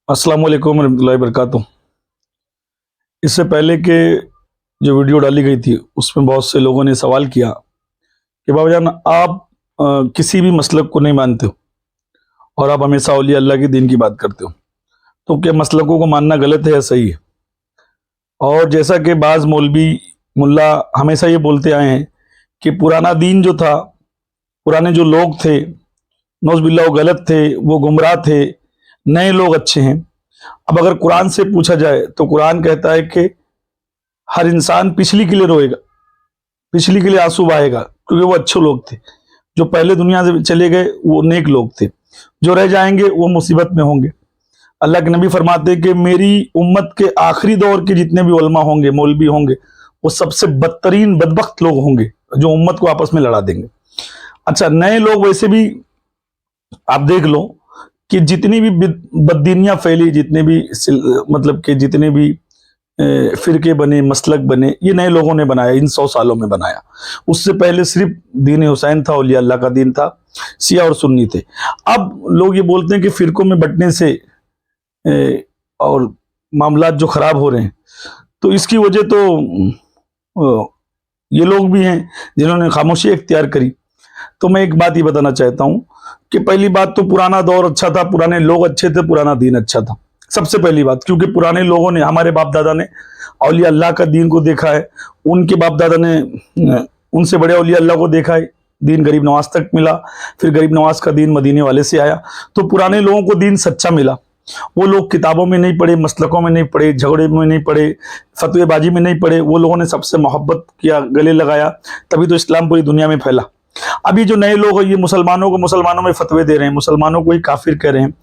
अस्सलाम वालेकुम रहमतुल्लाहि वबरकातुह। इससे पहले के जो वीडियो डाली गई थी उसमें बहुत से लोगों ने सवाल किया कि बाबा जान आप किसी भी मसलक को नहीं मानते हो और आप हमेशा औलिया अल्लाह के दीन की बात करते हो, तो क्या मसलकों को मानना गलत है या सही है? और जैसा कि बाज़ मौलवी मुल्ला हमेशा ये बोलते आए हैं कि पुराना दीन जो था, पुराने जो लोग थे, नौज़ुबिल्लाह वो गलत थे, वो गुमराह थे, नए लोग अच्छे हैं। अब अगर कुरान से पूछा जाए तो कुरान कहता है कि हर इंसान पिछली के लिए रोएगा, पिछली के लिए आंसू बहाएगा, क्योंकि वो अच्छे लोग थे। जो पहले दुनिया से चले गए वो नेक लोग थे, जो रह जाएंगे वो मुसीबत में होंगे। अल्लाह के नबी फरमाते हैं कि मेरी उम्मत के आखिरी दौर के जितने भी उलमा होंगे, मौलवी होंगे, वो सबसे बदतरीन बदबख्त लोग होंगे जो उम्मत को आपस में लड़ा देंगे। अच्छा, नए लोग वैसे भी आप देख लो कि जितनी भी बददीनियां फैली, जितने भी मतलब कि जितने भी फिरके बने, मसलक बने, ये नए लोगों ने बनाया, इन 100 सालों में बनाया। उससे पहले सिर्फ दीन हुसैन था, औलिया अल्लाह का दीन था, शिया और सुन्नी थे। अब लोग ये बोलते हैं कि फिरकों में बंटने से और मामलात जो खराब हो रहे हैं, तो इसकी वजह तो ये लोग भी हैं जिन्होंने खामोशी इख्तियार करी। तो मैं एक बात ये बताना चाहता हूं कि पहली बात तो पुराना दौर अच्छा था, पुराने लोग अच्छे थे, पुराना दीन अच्छा था, सबसे पहली बात। क्योंकि पुराने लोगों ने, हमारे बाप दादा ने औलिया अल्लाह का दीन को देखा है, उनके बाप दादा ने उनसे बड़े औलिया अल्लाह को देखा है। दीन गरीब नवाज तक मिला, फिर गरीब नवाज का दीन मदीने वाले से आया, तो पुराने लोगों को दीन सच्चा मिला। वो लोग किताबों में नहीं पढ़े, मसलकों में नहीं पढ़े, झगड़े में नहीं पढ़े, फतवेबाजी में नहीं पढ़े, वो लोगों ने सबसे मोहब्बत किया, गले लगाया, तभी तो इस्लाम पूरी दुनिया में फैला। अभी जो नए लोग हैं ये मुसलमानों में फतवे दे रहे हैं, मुसलमानों को ही काफिर कह रहे हैं।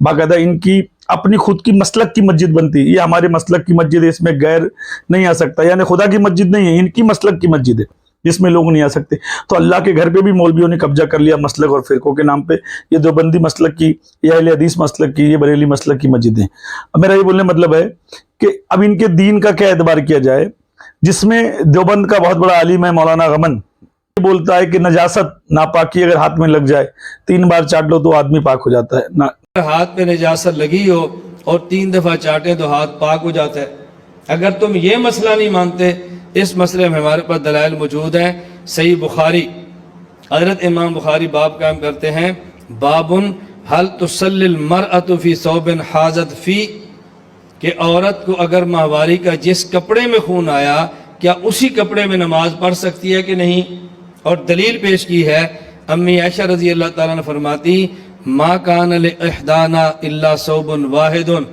बाकायदा इनकी अपनी खुद की मसलक की मस्जिद बनती है, ये हमारे मसलक की मस्जिद है, इसमें गैर नहीं आ सकता, यानी खुदा की मस्जिद नहीं है, इनकी मसलक की मस्जिद है जिसमें लोग नहीं आ सकते। तो अल्लाह के घर पे भी मौलवियों ने कब्जा कर लिया मसलक और फिरकों के नाम पे। ये देवबंदी मसलक की, ये अहले हदीस मसलक की, ये बरेली मसलक की मस्जिदें। अब मेरा ये बोलने मतलब है कि अब इनके दीन का क्या एतबार किया जाए, जिसमें देवबंद का बहुत बड़ा आलिम है मौलाना गमन, बोलता है कि नजासत, नापाकी अगर हाथ में लग जाए 3 बार चाट लो तो आदमी पाक हो जाता है ना। हाथ में नजासत लगी हो और 3 दफा चाटे तो हाथ पाक हो जाता है। अगर तुम ये मसला नहीं मानते, इस मसले में हमारे पास दलाइल मौजूद हैं। सही बुखारी, हजरत इमाम बुखारी बाब कायम करते हैं, बाबुन हल तुसल्लिल मरअतु फी सौबिन हाजत फी, कि औरत को अगर माहवारी का जिस कपड़े में खून आया, क्या उसी कपड़े में नमाज पढ़ सकती है कि नहीं। और दलील पेश की है, अम्मी आयशा रजी अल्लाह ताला ने फरमाती, मा कान लिअहदाना इल्ला सौबुन वाहिदुन,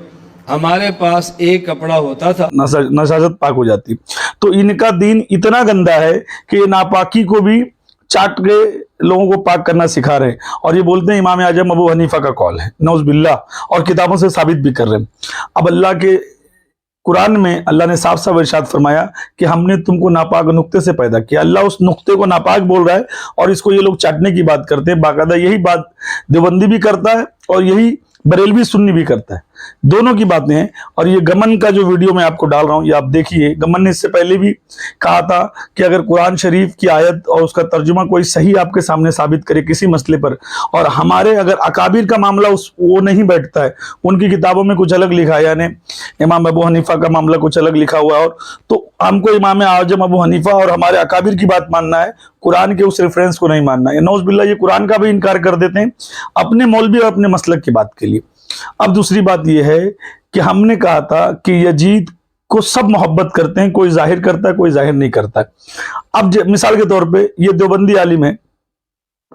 हमारे पास एक कपड़ा होता था, नजाजत पाक हो जाती। तो इनका दीन इतना गंदा है कि ये नापाकी को भी चाट के लोगों को पाक करना सिखा रहे हैं। और ये बोलते हैं इमाम आजम अबू हनीफा का कौल है, नौज बिल्ला, और किताबों से साबित भी कर रहे हैं। अब अल्लाह के कुरान में अल्लाह ने साफ साफ इरशाद फरमाया कि हमने तुमको नापाक नुक्ते से पैदा किया। अल्लाह उस नुक्ते को नापाक बोल रहा है और इसको ये लोग चाटने की बात करते हैं। बाकायदा यही बात देवबंदी भी करता है और यही बरेलवी सुन्नी भी करता है, दोनों की बातें हैं। और ये गमन का जो वीडियो मैं आपको डाल रहा हूं, ये आप देखिए। गमन ने इससे पहले भी कहा था कि अगर कुरान शरीफ की आयत और उसका तर्जुमा कोई सही आपके सामने साबित करे किसी मसले पर, और हमारे अगर अकाबिर का मामला वो नहीं बैठता है, उनकी किताबों में कुछ अलग लिखा है, यानी इमाम अबू हनीफा का मामला कुछ अलग लिखा हुआ है, और तो हमको इमाम आजम अबू हनीफा और हमारे अकाबिर की बात मानना है, कुरान के उस रेफरेंस को नहीं मानना है। नौज बिल्ला, ये कुरान का भी इनकार कर देते हैं अपने मौलवी और अपने मसलक की बात के लिए। अब दूसरी बात यह है कि हमने कहा था कि यजीद को सब मोहब्बत करते हैं, कोई जाहिर करता है, कोई जाहिर नहीं करता है। अब मिसाल के तौर पे ये देवबंदी आलिम है,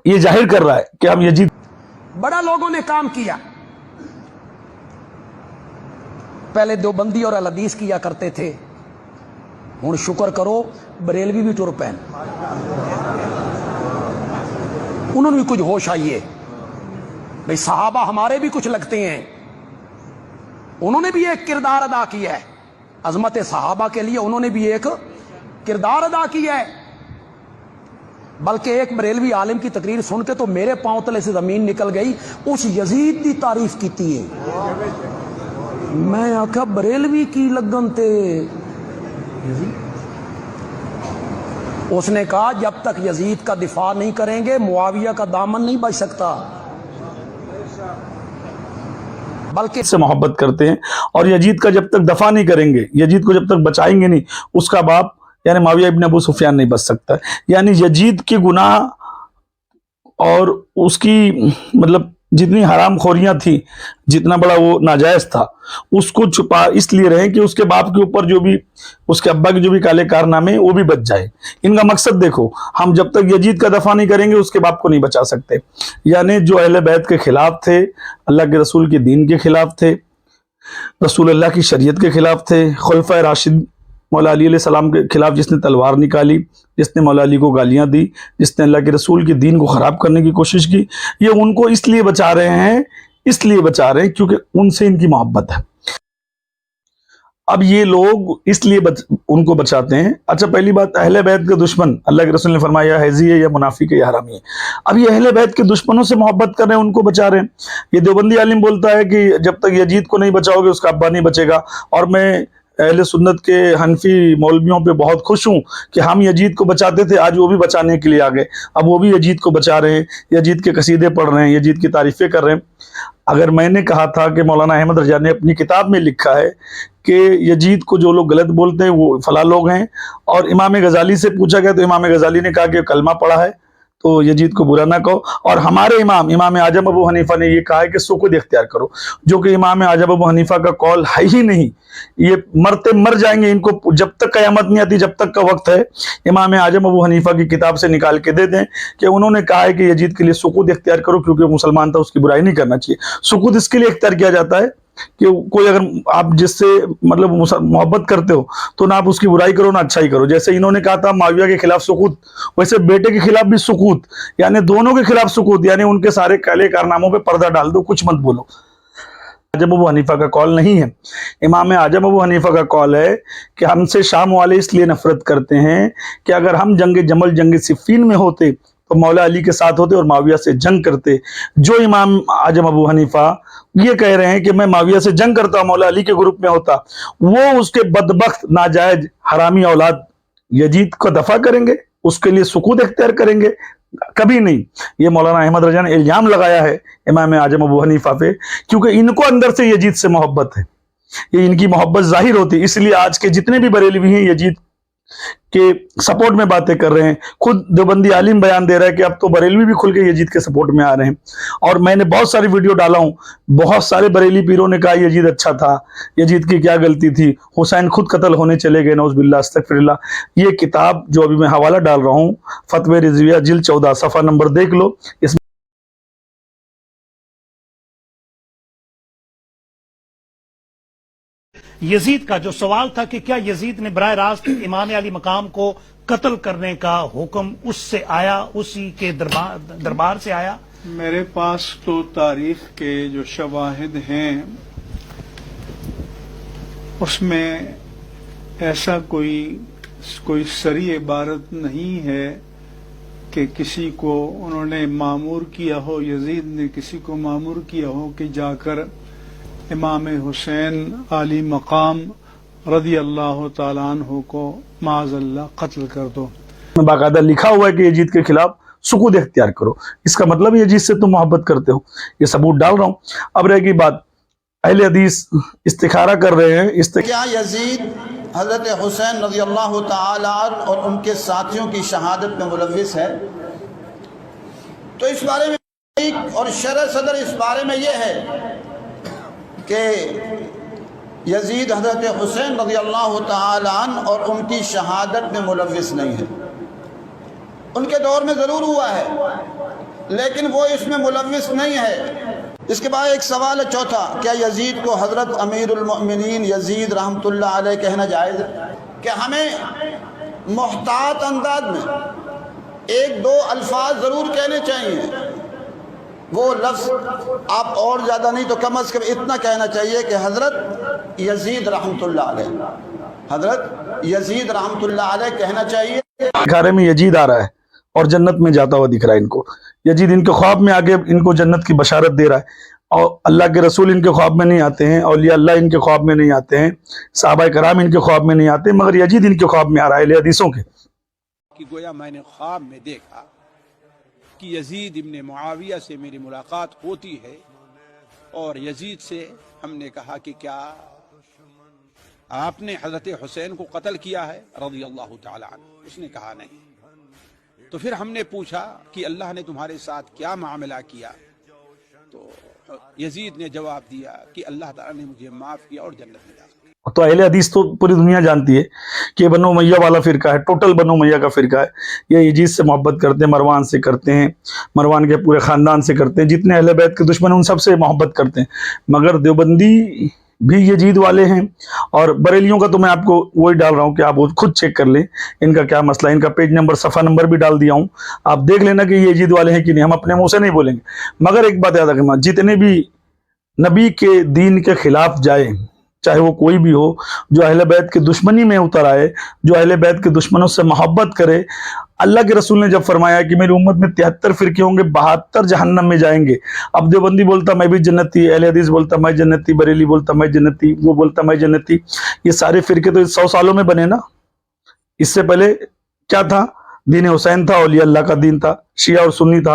ये जाहिर कर रहा है कि हम यजीद, बड़ा लोगों ने काम किया, पहले देवबंदी और अहले हदीस किया करते थे, हुण शुक्र करो बरेलवी भी टुर पैन, उन्होंने भी कुछ होश आई है। भाई सहाबा हमारे भी कुछ लगते हैं, उन्होंने भी एक किरदार अदा किया है, अजमत सहाबा के लिए उन्होंने भी एक किरदार अदा किया है। बल्कि एक बरेलवी आलिम की तकरीर सुन के तो मेरे पांव तले से जमीन निकल गई, उस यजीद की तारीफ की है। मैं आखा बरेलवी की लगन ते, उसने कहा जब तक यजीद का दिफा नहीं करेंगे मुआविया का दामन नहीं बच सकता। बल्कि से मोहब्बत करते हैं, और यजीद का जब तक दफा नहीं करेंगे, यजीद को जब तक बचाएंगे नहीं, उसका बाप यानी माविया इब्न अबू सुफियान नहीं बच सकता। यानी यजीद के गुनाह और उसकी मतलब जितनी हराम खोरियां थी, जितना बड़ा वो नाजायज था, उसको छुपा इसलिए रहे कि उसके बाप के ऊपर जो भी, उसके अब्बा के जो भी काले कारनामे वो भी बच जाए। इनका मकसद देखो, हम जब तक यजीद का दफा नहीं करेंगे उसके बाप को नहीं बचा सकते। यानी जो अहले बैत के खिलाफ थे, अल्लाह के रसूल के दीन के खिलाफ थे, रसूल अल्लाह की शरीयत के खिलाफ थे, खुलफाए राशिद मौला अली अलैहि सलाम के खिलाफ जिसने तलवार निकाली, जिसने मौला अली को गालियां दी, जिसने अल्लाह के रसूल के दीन को खराब करने की कोशिश की, ये उनको इसलिए बचा रहे हैं क्योंकि उनसे इनकी मोहब्बत है। अब ये लोग इसलिए उनको बचाते हैं। अच्छा, पहली बात, अहले बैत के दुश्मन, अल्लाह के रसूल ने फरमाया हैजी है या मुनाफिक है या हरामी है। अब ये अहले बैत के दुश्मनों से मोहब्बत कर रहे हैं, उनको बचा रहे हैं। ये देवबंदी आलिम बोलता है कि जब तक यजीद को नहीं बचाओगे उसका अब्बा नहीं बचेगा, और मैं अहले सुन्नत के हनफी मौलवियों पे बहुत खुश हूँ कि हम यजीद को बचाते थे, आज वो भी बचाने के लिए आ गए। अब वो भी यजीद को बचा रहे हैं, यजीद के कसीदे पढ़ रहे हैं, यजीद की तारीफें कर रहे हैं। अगर मैंने कहा था कि मौलाना अहमद रजा ने अपनी किताब में लिखा है कि यजीद को जो लोग गलत बोलते हैं वो फला लोग हैं, और इमाम गजाली से पूछा गया तो इमाम गजाली ने कहा कि कलमा पढ़ा है तो यजीद को बुरा ना कहो, और हमारे इमाम आजम अबू हनीफा ने ये कहा है कि सुकूत इख्तियार करो, जो कि इमाम आजम अबू हनीफा का कौल है ही नहीं। ये मरते मर जाएंगे, इनको जब तक क़यामत नहीं आती, जब तक का वक्त है, इमाम आजम अबू हनीफा की किताब से निकाल के दे दें कि उन्होंने कहा है कि यजीद के लिए सुकूत इख्तियार करो, क्योंकि मुसलमान था, उसकी बुराई नहीं करना चाहिए। सुकूत इसके लिए इख्तियार किया जाता है कि कोई अगर आप जिससे मतलब मोहब्बत करते हो तो ना आप उसकी बुराई करो ना अच्छाई करो। जैसे इन्होंने कहा था माविया के खिलाफ सुकूत, वैसे बेटे के खिलाफ भी सुकूत, यानी दोनों के खिलाफ सुकूत, यानी उनके सारे काले कारनामों पे पर्दा डाल दो, कुछ मत बोलो। आजम अबू हनीफा का कौल नहीं है। इमाम आजम अबू हनीफा का कौल है कि हमसे शाम वाले इसलिए नफरत करते हैं कि अगर हम जंग जमल जंग सिफ़ीन में होते तो मौला अली के साथ होते और माविया से जंग करते। जो इमाम आजम अबू हनीफा ये कह रहे हैं कि मैं माविया से जंग करता, मौला अली के ग्रुप में होता, वो उसके बदबख्त नाजायज हरामी औलाद यजीद को दफा करेंगे, उसके लिए सुकूत इख्तियार करेंगे? कभी नहीं। ये मौलाना अहमद रजा ने इल्जाम लगाया है इमाम आजम अबू हनीफा पे, क्योंकि इनको अंदर से यजीद से मोहब्बत है, ये इनकी मोहब्बत जाहिर होती है। इसलिए आज के जितने भी बरेलवी हैं यजीद के सपोर्ट में बातें कर रहे हैं। खुद देवबंदी आलिम बयान दे रहा है कि अब तो बरेलवी भी खुल के यजीद के सपोर्ट में आ रहे हैं। और मैंने बहुत सारी वीडियो डाला हूं, बहुत सारे बरेली पीरों ने कहा यजीद अच्छा था, यजीद की क्या गलती थी, हुसैन खुद कत्ल होने चले गए, नौज़ुबिल्लाह अस्तगफिरुल्लाह। ये किताब जो अभी मैं हवाला डाल रहा हूं, फतवे रिजविया जिल्द 14 सफ़ा नंबर देख लो। इस यजीद का जो सवाल था कि क्या यजीद ने बराह रास्त इमाम अली मकाम को कत्ल करने का हुक्म उससे आया, उसी के दरबार से आया? मेरे पास तो तारीख के जो शवाहिद हैं उसमें ऐसा कोई सरी इबारत नहीं है कि किसी को उन्होंने मामूर किया हो, यजीद ने किसी को मामूर किया हो कि जाकर इमाम हुसैन आली मकाम रदी अल्लाह ताला अन्हु को माज़अल्लाह कत्ल कर दो। बाकायदा लिखा हुआ है कि यजीद के खिलाफ सुकूत इख्तियार करो, इसका मतलब यजीद से तुम मोहब्बत करते हो। ये सबूत डाल रहा हूं। अब रहेगी बात, अहले हदीस इस्तिखारा कर रहे हैं। क्या यजीद हजरत हुसैन रज़ी अल्लाह ताला अन्हु और उनके साथियों की शहादत में मुलव्विस है? तो इस बारे में और शरह सदर इस बारे में यह है कि यजीद हजरत हुसैन रज़ी अल्लाह ताला अन्हु और उनकी शहादत में मुलव्विस नहीं है। उनके दौर में ज़रूर हुआ है, लेकिन वो इसमें मुलव्विस नहीं है। इसके बाद एक सवाल है चौथा, क्या यजीद को हज़रत अमीरुल मोमिनीन यजीद रहमतुल्लाह अलैह कहना जायज़ है? कि हमें मुहतात अंदाज में एक दो अल्फाज ज़रूर कहने चाहिए, वो लफ्ज़ आप और ज़्यादा नहीं तो कम अज़ कम इतना कहना चाहिए कि हज़रत यजीद रहमतुल्लाह अलैह, हज़रत यजीद रहमतुल्लाह अलैह कहना चाहिए। घरे में यजीद आ रहा है और जन्नत में जाता हुआ दिख रहा है इनको। यजीद इनके ख्वाब में आके इनको जन्नत की बशारत दे रहा है, और अल्लाह के रसूल इनके ख्वाब में नहीं आते हैं, औलिया अल्लाह इनके ख्वाब में नहीं आते हैं, सहाबा कराम इनके ख्वाब में नहीं आते, मगर यजीद इनके ख्वाब में आ रहा है हदीसों के। कि गोया मैंने ख्वाब में देखा कि यजीद इब्ने मुआविया से मेरी मुलाकात होती है और यजीद से हमने कहा कि क्या आपने हजरत हुसैन को कत्ल किया है रज़ी अल्लाह ताला अन्हु? उसने कहा नहीं। तो फिर हमने पूछा कि अल्लाह ने तुम्हारे साथ क्या मामला किया? तो यजीद ने जवाब दिया कि अल्लाह ताला ने मुझे माफ किया और जन्नत में डाल दिया। तो अहले हदीस तो पूरी दुनिया जानती है कि बनो उमैया वाला फिरका है, टोटल बनो उमैया का फिरका है। ये यजीद से मोहब्बत करते हैं, मरवान से करते हैं, मरवान के पूरे ख़ानदान से करते हैं, जितने अहले बैत के दुश्मन उन सब से मोहब्बत करते हैं। मगर देवबंदी भी यजीद वाले हैं, और बरेलियों का तो मैं आपको वही डाल रहा हूँ कि आप वो खुद चेक कर लें इनका क्या मसला है। इनका पेज नंबर, सफ़ा नंबर भी डाल दिया हूँ, आप देख लेना कि ये यजीद वाले हैं कि नहीं। हम अपने मुँह से नहीं बोलेंगे, मगर एक बात याद रखना, जितने भी नबी के दीन के खिलाफ जाए, चाहे वो कोई भी हो, जो अहले बैत के दुश्मनी में उतर आए, जो अहले बैत के दुश्मनों से मोहब्बत करे, अल्लाह के रसूल ने जब फरमाया कि मेरी उम्मत में 73 फिरके होंगे, 72 जहन्नम में जाएंगे। अब देवबंदी बोलता मैं भी जन्नती, अहले हदीस बोलता मैं जन्नती, बरेली बोलता मैं जन्नती, वो बोलता मैं जन्नती। ये सारे फिरके तो 100 सालों में बने ना। इससे पहले क्या था? दीन हुसैन था, औलिया अल्लाह का दीन था, शिया और सुन्नी था।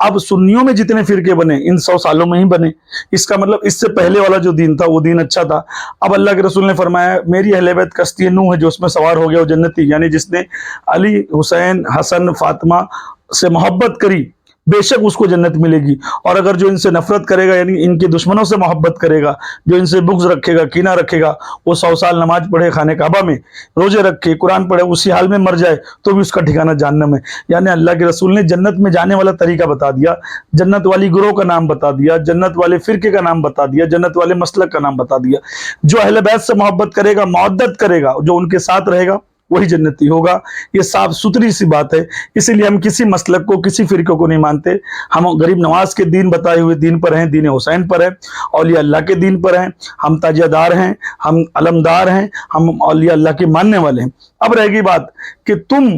अब सुन्नियों में जितने फिरके बने इन 100 सालों में ही बने। इसका मतलब इससे पहले वाला जो दीन था वो दीन अच्छा था। अब अल्लाह के रसूल ने फरमाया मेरी अहले बैत कश्ती नूह है, जो उसमें सवार हो गया वो जन्नती। यानी जिसने अली, हुसैन, हसन, फातिमा से मोहब्बत करी बेशक उसको जन्नत मिलेगी। और अगर जो इनसे नफरत करेगा, यानी इनके दुश्मनों से मोहब्बत करेगा, जो इनसे बुग़्ज़ रखेगा, कीना रखेगा, वो 100 साल नमाज पढ़े, खाने काबा में रोजे रखे, कुरान पढ़े, उसी हाल में मर जाए तो भी उसका ठिकाना जहन्नम है। यानी अल्लाह के रसूल ने जन्नत में जाने वाला तरीका बता दिया, जन्नत वाली गुरोह का नाम बता दिया, जन्नत वाले फिरके का नाम बता दिया, जन्नत वाले मसलक का नाम बता दिया। जो अहले बैत से मोहब्बत करेगा, मौद्दत करेगा, जो उनके साथ रहेगा, वही जन्नती होगा। ये साफ सुथरी सी बात है। इसीलिए हम किसी मसलक को, किसी फिरके को नहीं मानते। हम गरीब नवाज के दीन बताए हुए दीन पर हैं, दीन हुसैन पर है, औलिया अल्लाह के दीन पर हैं। हम ताजियादार हैं, हम अलमदार हैं, हम औलिया अल्लाह के मानने वाले हैं। अब रहेगी बात कि तुम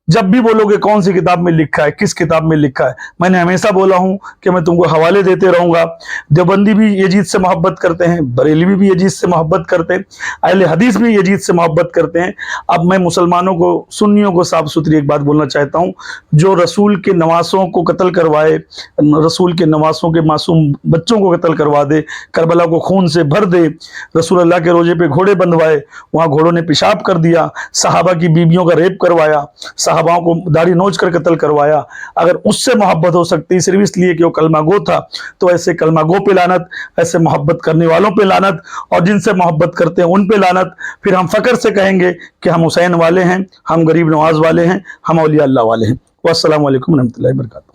जब भी बोलोगे कौन सी किताब में लिखा है, किस किताब में लिखा है। मैंने हमेशा बोला हूं कि मैं तुमको हवाले देते रहूंगा। देवबंदी भी यजीद से मोहब्बत करते हैं, बरेलवी भी यजीद से मोहब्बत करते हैं, अहले हदीस भी यजीद से मोहब्बत करते हैं। अब मैं मुसलमानों को, सुन्नियों को साफ सुथरी एक बात बोलना चाहता हूं, जो रसूल के नवासों को कत्ल करवाए, रसूल के नवासों के मासूम बच्चों को कत्ल करवा दे, करबला को खून से भर दे, रसूल अल्लाह के रोजे पे घोड़े बंधवाए, वहां घोड़ों ने पेशाब कर दिया, सहाबा की बीबियों का रेप करवाया, सहाबाओं को दाढ़ी नोच कर कत्ल करवाया, अगर उससे मोहब्बत हो सकती सिर्फ इसलिए कि वो कलमा गो था, तो ऐसे कलमा गो पे लानत, ऐसे मोहब्बत करने वालों पे लानत, और जिनसे मोहब्बत करते हैं उन पे लानत। फिर हम फकर से कहेंगे कि हम हुसैन वाले हैं, हम गरीब नवाज वाले हैं, हम औलिया अल्लाह वाले हैं। वस्सलामु अलैकुम रहमतुल्लाहि व बरकातहू।